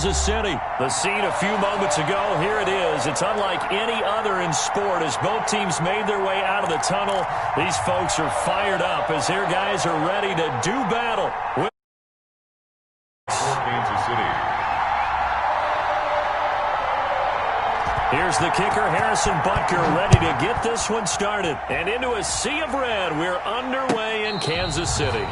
Kansas City. The scene a few moments ago, here it is. It's unlike any other in sport as both teams made their way out of the tunnel. These folks are fired up as their guys are ready to do battle. Kansas City. Here's the kicker, Harrison Butker, ready to get this one started. And into a sea of red, we're underway in Kansas City.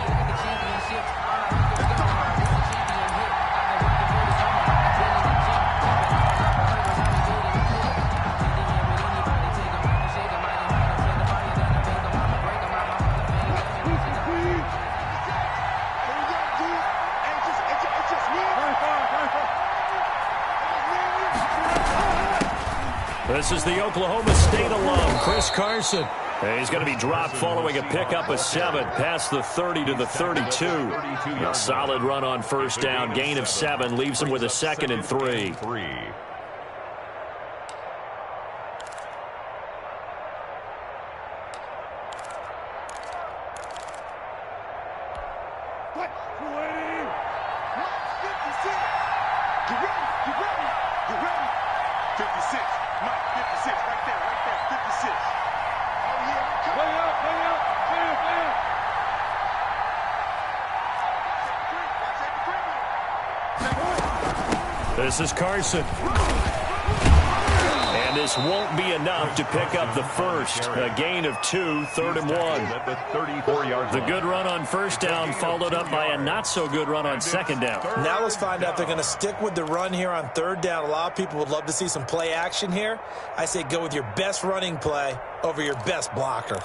This is the Oklahoma State alum, Chris Carson. He's going to be dropped following a pickup of 7 past the 30 to the 32. A solid run on first down, gain of 7, leaves him with a 2nd and 3. This is Carson. And this won't be enough to pick up the first. A gain of 2, 3rd and 1. The good run on first down followed up by a not-so-good run on second down. Now let's find out if they're going to stick with the run here on third down. A lot of people would love to see some play action here. I say go with your best running play over your best blocker.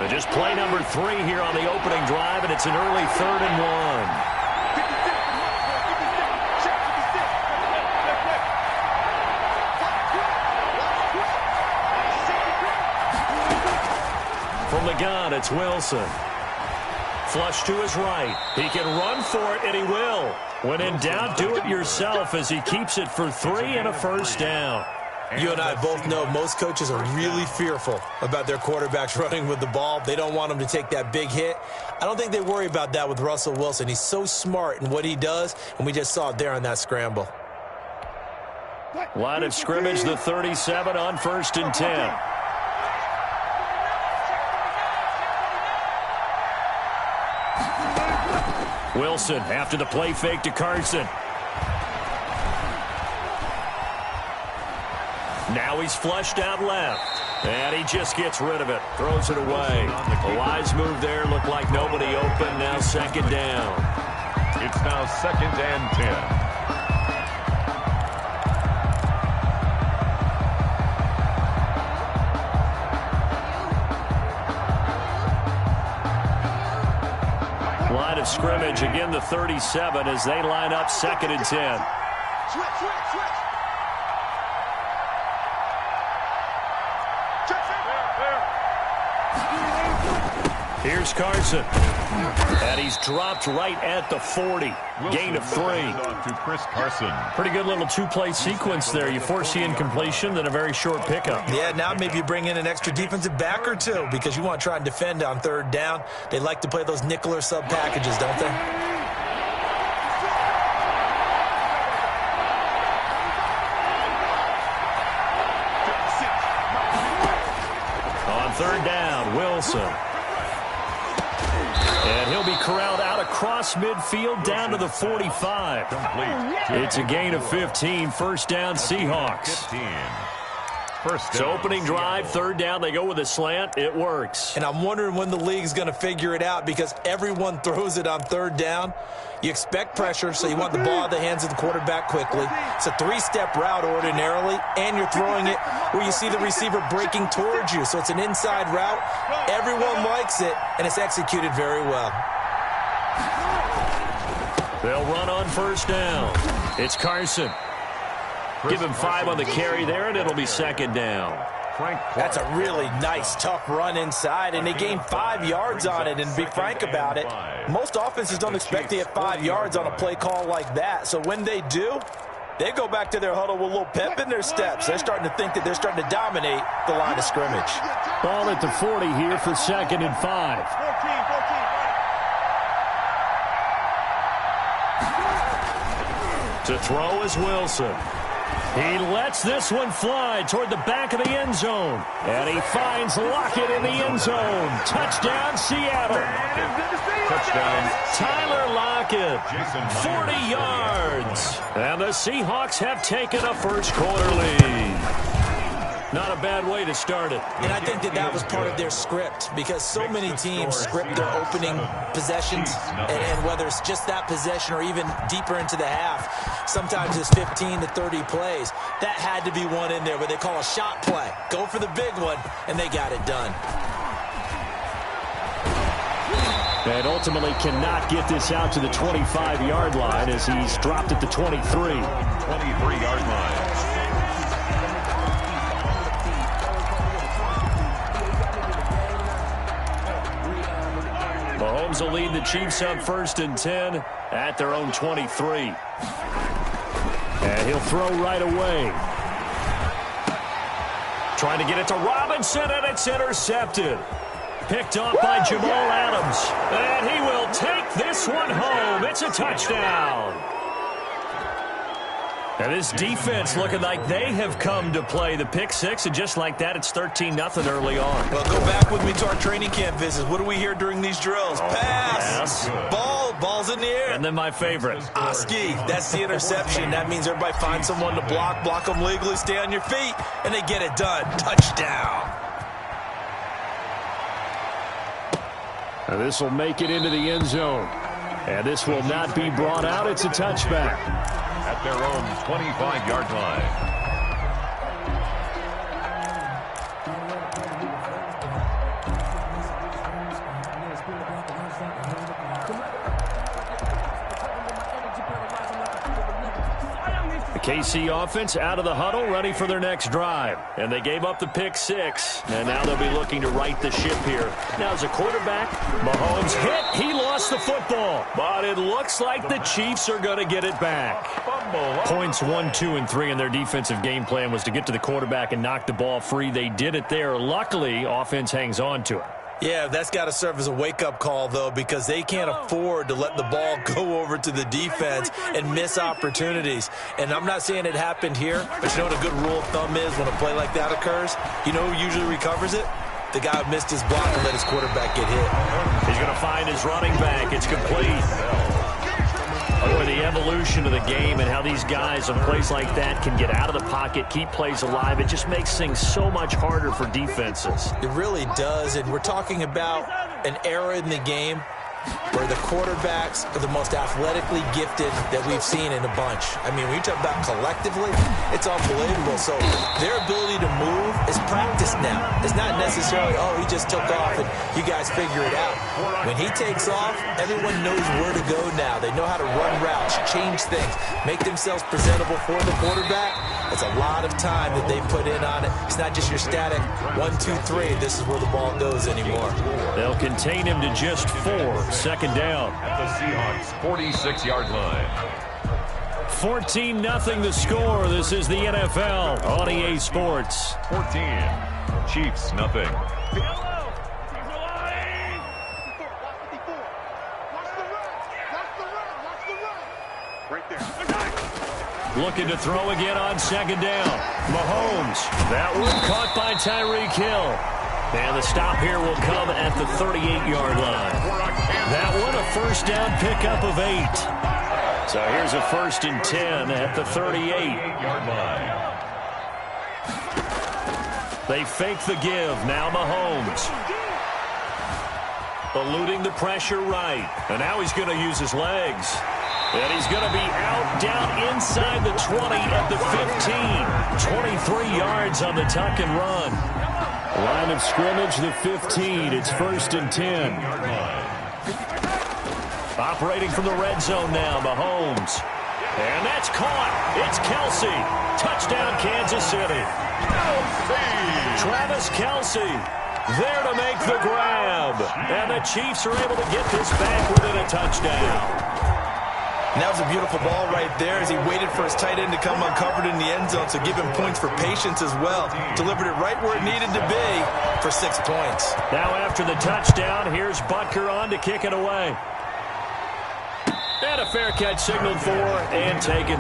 Just play number 3 here on the opening drive, and it's an early 3rd and 1. From the gun, it's Wilson. Flush to his right. He can run for it, and he will. When in doubt, do it yourself as he keeps it for 3 and a first down. You and I both know most coaches are really fearful about their quarterbacks running with the ball. They don't want them to take that big hit. I don't think they worry about that with Russell Wilson. He's so smart in what he does, and we just saw it there on that scramble. Line of scrimmage, the 37 on 1st and 10. Wilson after the play fake to Carson. Now he's flushed out left. And he just gets rid of it. Throws it away. A wise move there. Looked like nobody open. Now 2nd down. It's now 2nd and 10. Line of scrimmage, again the 37 as they line up 2nd and 10. Here's Carson. And he's dropped right at the 40. Gain of 3. To Chris Carson. Pretty good little 2-play sequence there. You force the incompletion, then a very short pickup. Yeah, now maybe you bring in an extra defensive back or 2 because you want to try and defend on 3rd down. They like to play those nickel or sub packages, don't they? On 3rd down, Wilson. And he'll be corralled out across midfield down to the 45. It's a gain of 15. First down, Seahawks. So opening drive, 3rd down, they go with a slant. It works. And I'm wondering when the league's going to figure it out because everyone throws it on 3rd down. You expect pressure, so you want the ball in the hands of the quarterback quickly. It's a 3-step route ordinarily, and you're throwing it where you see the receiver breaking towards you. So it's an inside route. Everyone likes it, and it's executed very well. They'll run on 1st down. It's Carson. Give him 5 on the carry there, and it'll be 2nd down. That's a really nice, tough run inside, and they gained 5 yards on it. And to be frank about it, most offenses don't expect to get 5 yards on a play call like that. So when they do, they go back to their huddle with a little pep in their steps. They're starting to think that they're starting to dominate the line of scrimmage. Ball at the 40 here for 2nd and 5. To throw is Wilson. He lets this one fly toward the back of the end zone. And he finds Lockett in the end zone. Touchdown, Seattle. Touchdown. Tyler Lockett, 40 yards. And the Seahawks have taken a first-quarter lead. Not a bad way to start it. And I think that was part of their script, because so many teams script their opening possessions, and whether it's just that possession or even deeper into the half, sometimes it's 15 to 30 plays. That had to be one in there where they call a shot play. Go for the big one, and they got it done. And ultimately cannot get this out to the 25-yard line as he's dropped at the 23. 23-yard line. Mahomes will lead the Chiefs up 1st and 10 at their own 23. And he'll throw right away. Trying to get it to Robinson, and it's intercepted. Picked off by Jamal Adams. And he will take this one home. It's a touchdown. And this defense looking like they have come to play the pick six, and just like that, it's 13-0 early on. Well, go back with me to our training camp visits. What do we hear during these drills? Pass. Ball's in the air. And then my favorite. Oski, that's the interception. That means everybody finds someone to block them legally, stay on your feet, and they get it done. Touchdown. And this will make it into the end zone. And this will not be brought out. It's a touchback. At their own 25-yard line. KC offense out of the huddle, ready for their next drive. And they gave up the pick six. And now they'll be looking to right the ship here. Now as a quarterback, Mahomes hit. He lost the football. But it looks like the Chiefs are going to get it back. Points 1, 2, and 3 in their defensive game plan was to get to the quarterback and knock the ball free. They did it there. Luckily, offense hangs on to it. Yeah, that's got to serve as a wake-up call, though, because they can't afford to let the ball go over to the defense and miss opportunities. And I'm not saying it happened here, but you know what a good rule of thumb is when a play like that occurs? You know who usually recovers it? The guy who missed his block and let his quarterback get hit. He's going to find his running back. It's complete. Boy, the evolution of the game and how these guys on plays like that can get out of the pocket, keep plays alive, it just makes things so much harder for defenses. It really does, and we're talking about an era in the game where the quarterbacks are the most athletically gifted that we've seen in a bunch. I mean, when you talk about collectively, it's unbelievable. So their ability to move is practiced now. It's not necessarily, oh, he just took off and you guys figure it out. When he takes off, everyone knows where to go now. They know how to run routes, change things, make themselves presentable for the quarterback. It's a lot of time that they put in on it. It's not just your static 1, 2, 3. This is where the ball goes anymore. They'll contain him to just 4. Second down. At the Seahawks 46-yard line. 14-0 the score. This is the NFL on EA Sports. 14. Chiefs, nothing. Looking to throw again on second down. Mahomes. That one caught by Tyreek Hill. And the stop here will come at the 38-yard line. That one a first down pickup of 8. So here's a 1st and 10 at the 38-yard line. They fake the give. Now Mahomes. Eluding the pressure right. And now he's going to use his legs. And he's going to be out down inside the 20 at the 15. 23 yards on the tuck and run. Line of scrimmage, the 15. It's 1st and 10. Operating from the red zone now, Mahomes. And that's caught. It's Kelsey. Touchdown, Kansas City. Travis Kelsey there to make the grab. And the Chiefs are able to get this back within a touchdown. And that was a beautiful ball right there as he waited for his tight end to come uncovered in the end zone, so give him points for patience as well. Delivered it right where it needed to be for 6 points. Now after the touchdown, here's Butker on to kick it away. And a fair catch signaled for and taken.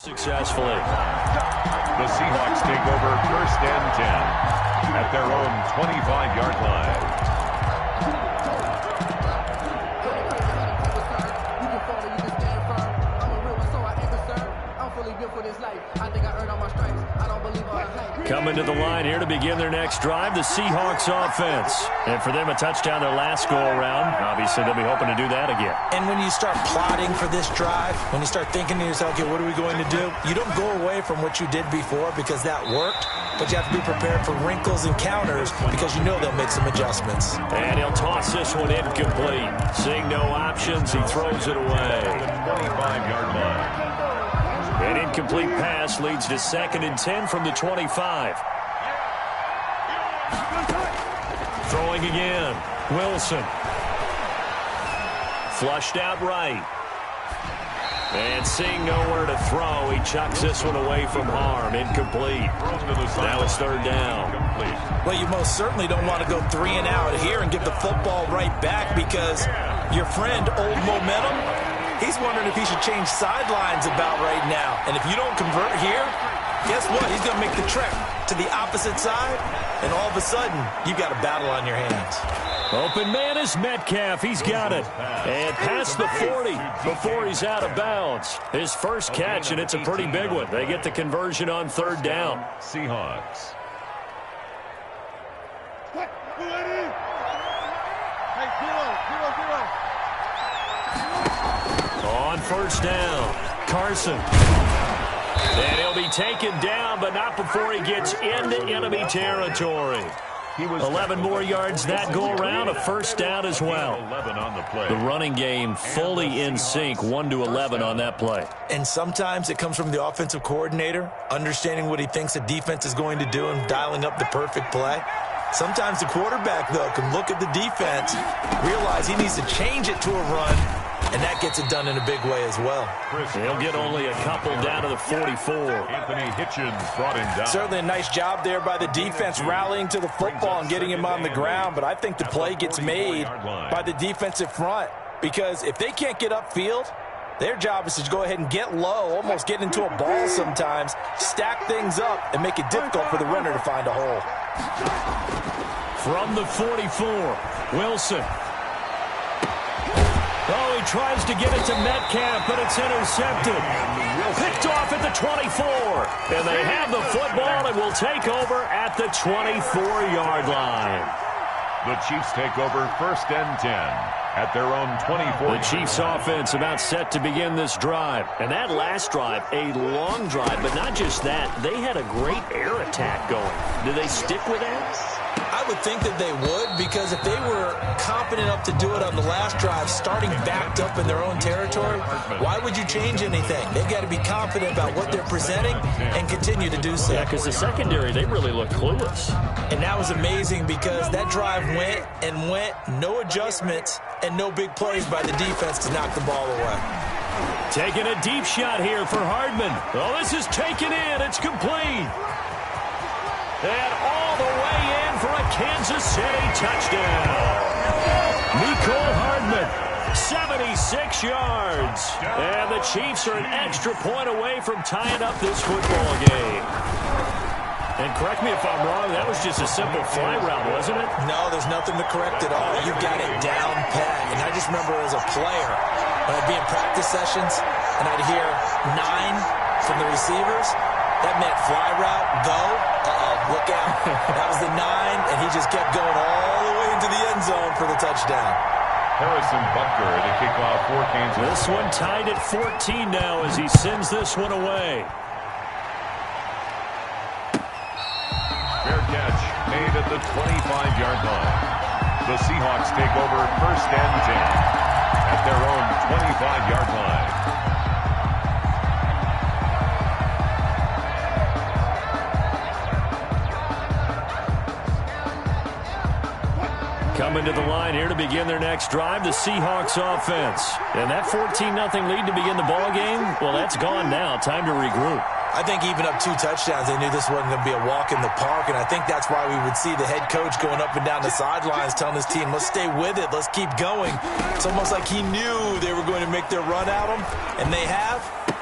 Successfully. The Seahawks take over 1st and 10 at their own 25-yard line. Coming to the line here to begin their next drive, the Seahawks offense. And for them, a touchdown their last go-around. Obviously, they'll be hoping to do that again. And when you start plotting for this drive, when you start thinking to yourself, okay, what are we going to do? You don't go away from what you did before because that worked, but you have to be prepared for wrinkles and counters because you know they'll make some adjustments. And he'll toss this one incomplete. Seeing no options, he throws it away. 25-yard line. An incomplete pass leads to 2nd and 10 from the 25. Throwing again. Wilson. Flushed out right. And seeing nowhere to throw, he chucks this one away from harm. Incomplete. Now it's 3rd down. Well, you most certainly don't want to go 3 and out here and give the football right back because your friend, Old Momentum, he's wondering if he should change sidelines about right now. And if you don't convert here, guess what? He's going to make the trek to the opposite side, and all of a sudden, you've got a battle on your hands. Open man is Metcalf. He's got it. And past the 40 before he's out of bounds. His first catch, and it's a pretty big one. They get the conversion on 3rd down. Seahawks. On 1st down, Carson. And he'll be taken down, but not before he gets into enemy territory. 11 more yards that go around, a 1st down as well. 11 on the play. The running game fully in sync, 1 to 11 on that play. And sometimes it comes from the offensive coordinator, understanding what he thinks the defense is going to do and dialing up the perfect play. Sometimes the quarterback, though, can look at the defense, realize he needs to change it to a run, and that gets it done in a big way as well. He'll get only a couple down to the 44. Anthony Hitchens brought him down. Certainly a nice job there by the defense rallying to the football and getting him on the ground, but I think the play gets made by the defensive front because if they can't get upfield, their job is to go ahead and get low, almost get into a ball sometimes, stack things up, and make it difficult for the runner to find a hole. From the 44, Wilson. Oh, he tries to get it to Metcalf, but it's intercepted. Picked off at the 24. And they have the football and will take over at the 24-yard line. The Chiefs take over 1st and 10 at their own 24. The Chiefs offense about set to begin this drive. And that last drive, a long drive, but not just that. They had a great air attack going. Do they stick with that? I would think that they would because if they were confident enough to do it on the last drive, starting backed up in their own territory, why would you change anything? They've got to be confident about what they're presenting and continue to do so. Yeah, because the secondary, they really look clueless. And that was amazing because that drive went and went, no adjustments and no big plays by the defense to knock the ball away. Taking a deep shot here for Hardman. Oh, this is taken in. It's complete. And all the way in for a Kansas City touchdown. Mecole Hardman, 76 yards. And the Chiefs are an extra point away from tying up this football game. And correct me if I'm wrong, that was just a simple fly route, wasn't it? No, there's nothing to correct at all. You got it down pat. And I just remember as a player, when I'd be in practice sessions, and I'd hear 9 from the receivers, that meant fly route, go, look out. That was the 9, and he just kept going all the way into the end zone for the touchdown. Harrison Butker to kick off for Kansas. This one tied at 14 now as he sends this one away. Fair catch made at the 25-yard line. The Seahawks take over 1st and 10 at their own 25-yard line. Coming to the line here to begin their next drive, the Seahawks offense. And that 14-0 lead to begin the ball game, well, that's gone now. Time to regroup. I think even up 2 touchdowns, they knew this wasn't going to be a walk in the park, and I think that's why we would see the head coach going up and down the sidelines telling his team, let's stay with it, let's keep going. It's almost like he knew they were going to make their run at him, and they have,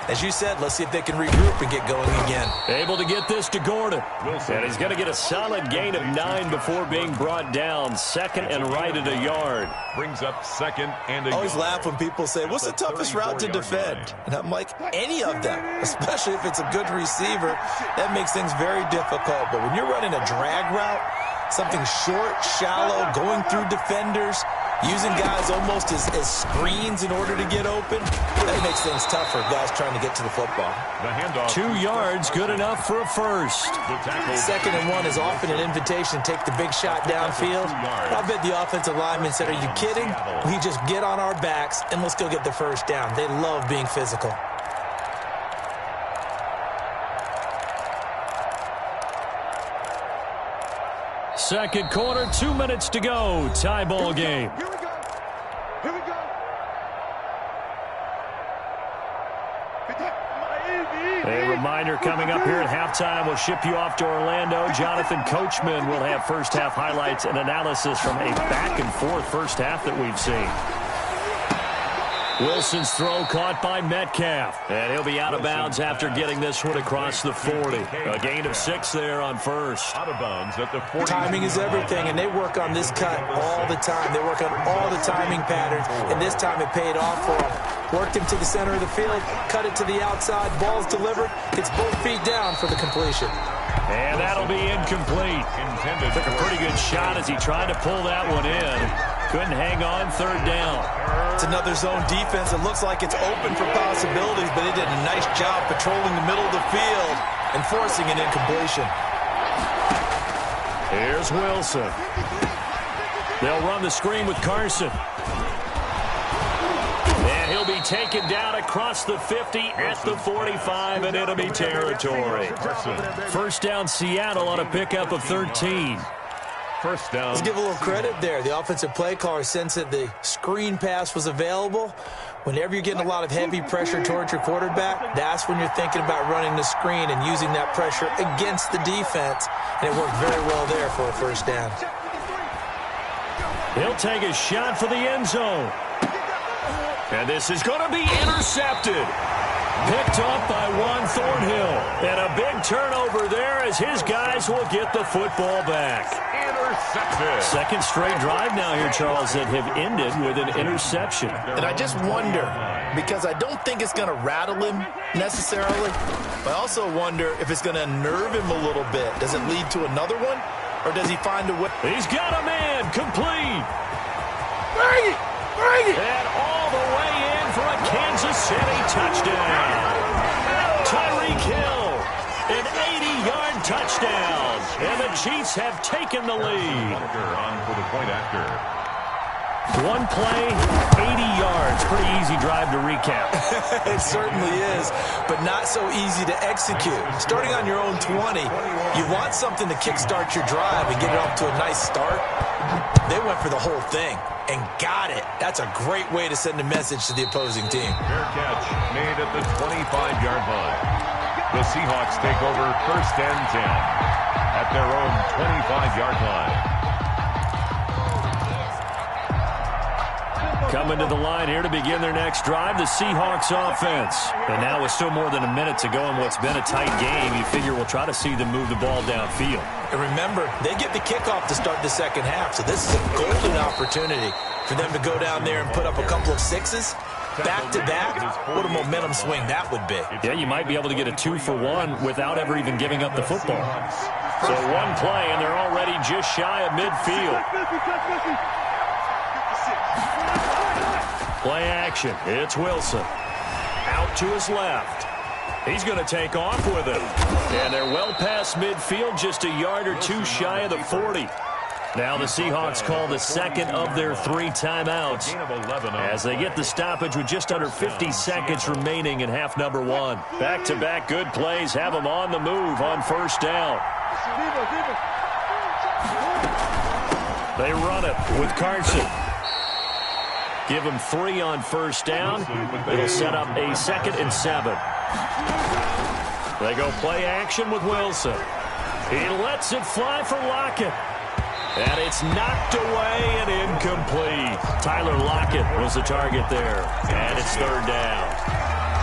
As you said, let's see if they can regroup and get going again. Able to get this to Gordon. And he's going to get a solid gain of 9 before being brought down. Second and right at a yard. Brings up second and a I always yard. laugh when people say, what's the toughest route to defend? And I'm like, any of them, especially if it's a good receiver. That makes things very difficult. But when you're running a drag route, something short, shallow, going through defenders, using guys almost as screens in order to get open, that makes things tough for guys trying to get to the football. The handoff. 2 yards, good enough for a first. The tackle. 2nd and 1 is often an invitation to take the big shot downfield. I bet the offensive lineman said, are you kidding? We just get on our backs and let's go get the first down. They love being physical. Second quarter, 2 minutes to go. Tie ball game. Here we go. Here we go. A reminder coming up here at halftime. We'll ship you off to Orlando. Jonathan Coachman will have first half highlights and analysis from a back and forth first half that we've seen. Wilson's throw caught by Metcalf. And he'll be out of bounds after getting this one across the 40. A gain of 6 there on first. Out of bounds at the 40. Timing is everything, and they work on this cut all the time. They work on all the timing patterns, and this time it paid off for them. Worked him to the center of the field, cut it to the outside, ball's delivered, gets both feet down for the completion. And that'll be incomplete. Took a pretty good shot as he tried to pull that one in. Couldn't hang on, third down. It's another zone defense. It looks like it's open for possibilities, but they did a nice job patrolling the middle of the field and forcing an incompletion. Here's Wilson. They'll run the screen with Carson. And he'll be taken down across the 50 at the 45 and enemy territory. First down Seattle on a pickup of 13. First down. Let's give a little credit there. The offensive play caller sensed that the screen pass was available. Whenever you're getting a lot of heavy pressure towards your quarterback, that's when you're thinking about running the screen and using that pressure against the defense. And it worked very well there for a first down. He'll take a shot for the end zone. And this is going to be intercepted. Picked off by Juan Thornhill. And a big turnover there as his guys will get the football back. Intercepted. Second straight drive now here, Charles, that have ended with an interception. And I just wonder, because I don't think it's going to rattle him necessarily, but I also wonder if it's going to unnerve him a little bit. Does it lead to another one, or does he find a way? He's got a man, complete. Bring it! Bring it! And all the way in for a Kansas City touchdown. Tyreek Hill, an 80-yard touchdown. And the Chiefs have taken the lead. On for the point after. One play, 80 yards. Pretty easy drive to recap. It certainly is, but not so easy to execute. Starting on your own 20, you want something to kickstart your drive and get it off to a nice start. They went for the whole thing and got it. That's a great way to send a message to the opposing team. Fair catch made at the 25-yard line. The Seahawks take over first and 10 at their own 25-yard line. Coming to the line here to begin their next drive, the Seahawks offense. And now with still more than a minute to go in what's been a tight game, you figure we'll try to see them move the ball downfield. And remember, they get the kickoff to start the second half, so this is a golden opportunity for them to go down there and put up a couple of sixes. Back-to-back, what a momentum swing that would be. Yeah, you might be able to get a 2-for-1 without ever even giving up the football. So one play, and they're already just shy of midfield. Play action. It's Wilson. Out to his left. He's going to take off with it. And they're well past midfield, just a yard or two shy of the 40. Now the Seahawks call the second of their 3 timeouts as they get the stoppage with just under 50 seconds remaining in half number 1. Back-to-back good plays have them on the move on first down. They run it with Carson. Give him 3 on first down. It'll set up a 2nd and 7. They go play action with Wilson. He lets it fly for Lockett. And it's knocked away and incomplete. Tyler Lockett was the target there. And it's third down.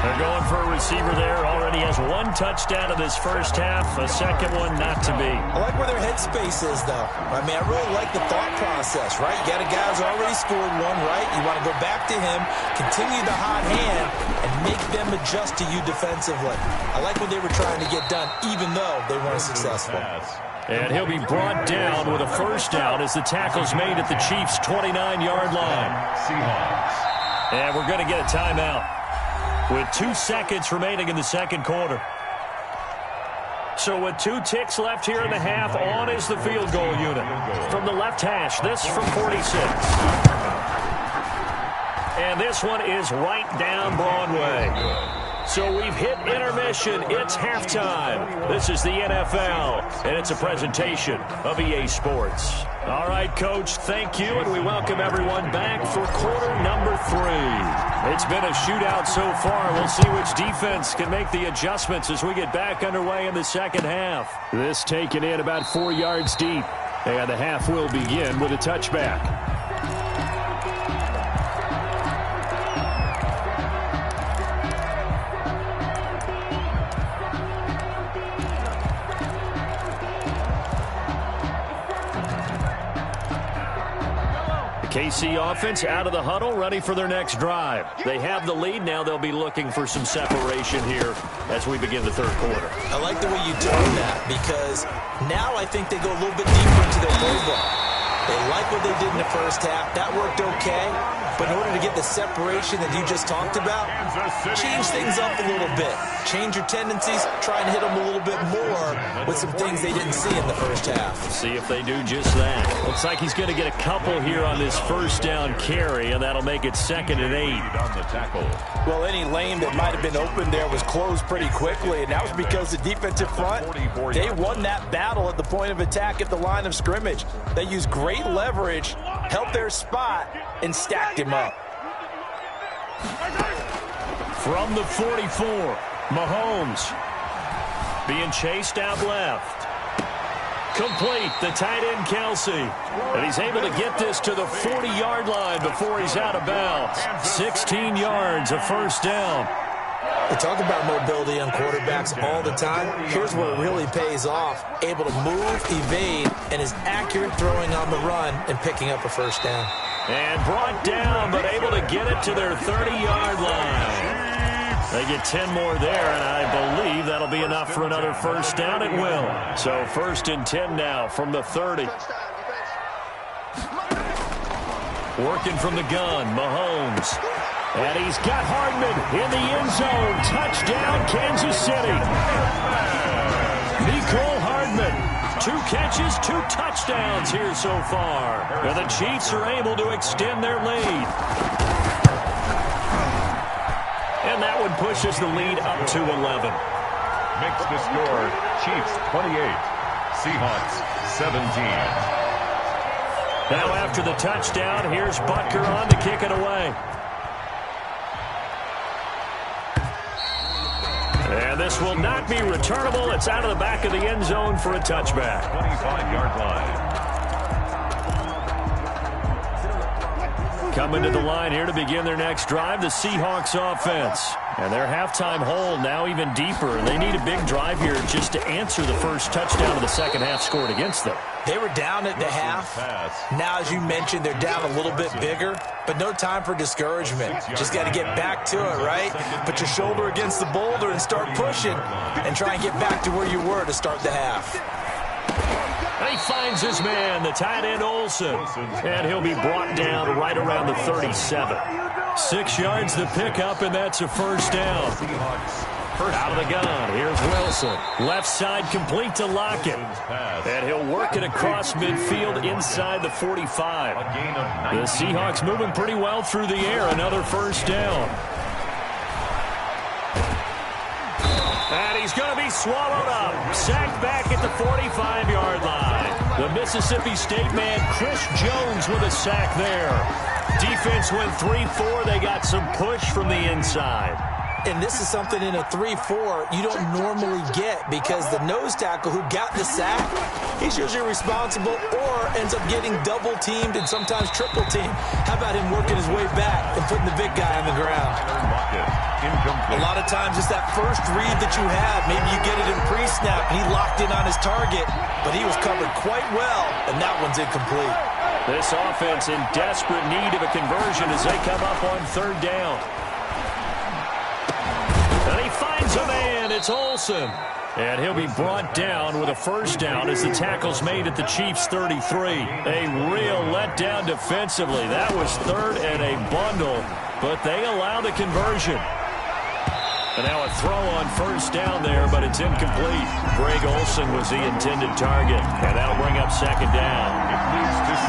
They're going for a receiver there. Already has one touchdown in this first half. A second one not to be. I like where their headspace is, though. I mean, I really like the thought process, right? You got a guy who's already scored one, right? You want to go back to him, continue the hot hand, and make them adjust to you defensively. I like what they were trying to get done, even though they weren't successful. And he'll be brought down with a first down as the tackle's made at the Chiefs' 29-yard line. Seahawks. And we're going to get a timeout with 2 seconds remaining in the second quarter. So with 2 ticks left here in the half, on is the field goal unit. From the left hash, this from 46. And this one is right down Broadway. So we've hit intermission. It's halftime. This is the NFL, and it's a presentation of EA Sports. All right, Coach, thank you, and we welcome everyone back for quarter number 3. It's been a shootout so far. We'll see which defense can make the adjustments as we get back underway in the second half. This taken in about 4 yards deep, and the half will begin with a touchback. KC offense out of the huddle, ready for their next drive. They have the lead. Now they'll be looking for some separation here as we begin the third quarter. I like the way you turned that, because now I think they go a little bit deeper into their playbook. They like what they did in the first half. That worked okay. But in order to get the separation that you just talked about, change things up a little bit. Change your tendencies. Try and hit them a little bit more with some things they didn't see in the first half. See if they do just that. Looks like he's going to get a couple here on this first down carry, and that'll make it 2nd and 8. On the tackle. Well, any lane that might have been open there was closed pretty quickly, and that was because the defensive front, they won that battle at the point of attack at the line of scrimmage. They used great leverage, held their spot, and stacked him up. From the 44, Mahomes being chased out left. Complete, the tight end Kelsey. And he's able to get this to the 40-yard line before he's out of bounds. 16 yards, a first down. We talk about mobility on quarterbacks all the time. Here's where it really pays off. Able to move, evade, and is accurate throwing on the run and picking up a first down. And brought down, but able to get it to their 30-yard line. They get 10 more there, and I believe that'll be enough for another first down. It will. So 1st and 10 now from the 30. Working from the gun, Mahomes. And he's got Hardman in the end zone. Touchdown, Kansas City. Nicole Hardman. 2 catches, 2 touchdowns here so far. And the Chiefs are able to extend their lead. And that one pushes the lead up to 11. Makes the score Chiefs 28, Seahawks 17. Now after the touchdown, here's Butker on to kick it away. And this will not be returnable. It's out of the back of the end zone for a touchback. 25-yard line. Coming to the line here to begin their next drive, the Seahawks offense. And their halftime hole now even deeper. They need a big drive here just to answer the first touchdown of the second half scored against them. They were down at the half. Now, as you mentioned, they're down a little bit bigger, but no time for discouragement. Just got to get back to it, right? Put your shoulder against the boulder and start pushing and try and get back to where you were to start the half. He finds his man, the tight end Olsen, and he'll be brought down right around the 37. 6 yards to pick up, and that's a first down. Out of the gun, here's Wilson. Left side complete to Lockett. And he'll work it across midfield inside the 45. The Seahawks moving pretty well through the air. Another first down. And he's going to be swallowed up. Sacked back at the 45-yard line. The Mississippi State man, Chris Jones, with a sack there. Defense went 3-4. They got some push from the inside. And this is something in a 3-4 you don't normally get because the nose tackle who got the sack, he's usually responsible or ends up getting double-teamed and sometimes triple-teamed. How about him working his way back and putting the big guy on the ground? A lot of times it's that first read that you have. Maybe you get it in pre-snap, and he locked in on his target, but he was covered quite well, and that one's incomplete. This offense in desperate need of a conversion as they come up on third down. And he finds a man. It's Olsen. And he'll be brought down with a first down as the tackle's made at the Chiefs' 33. A real letdown defensively. That was third and a bundle, but they allow the conversion. And now a throw on first down there, but it's incomplete. Greg Olsen was the intended target, and that'll bring up second down.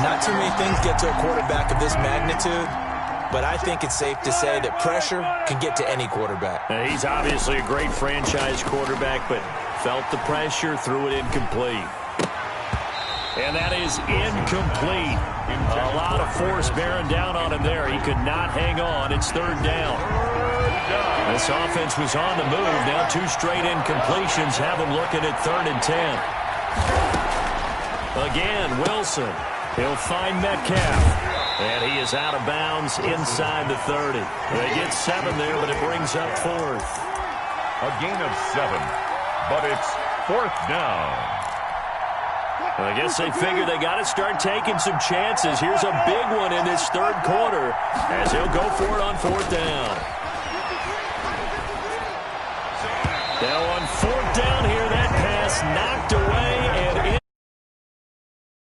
Not too many things get to a quarterback of this magnitude, but I think it's safe to say that pressure can get to any quarterback. He's obviously a great franchise quarterback, but felt the pressure, threw it incomplete. And that is incomplete. A lot of force bearing down on him there. He could not hang on. It's third down. This offense was on the move. Now two straight incompletions have him looking at 3rd and 10. Again, Wilson. He'll find Metcalf. And he is out of bounds inside the 30. They get 7 there, but it brings up 4th. A gain of 7, but it's 4th down. I guess they figure they got to start taking some chances. Here's a big one in this third quarter as he'll go for it on 4th down. Now on 4th down here, that pass knocked away.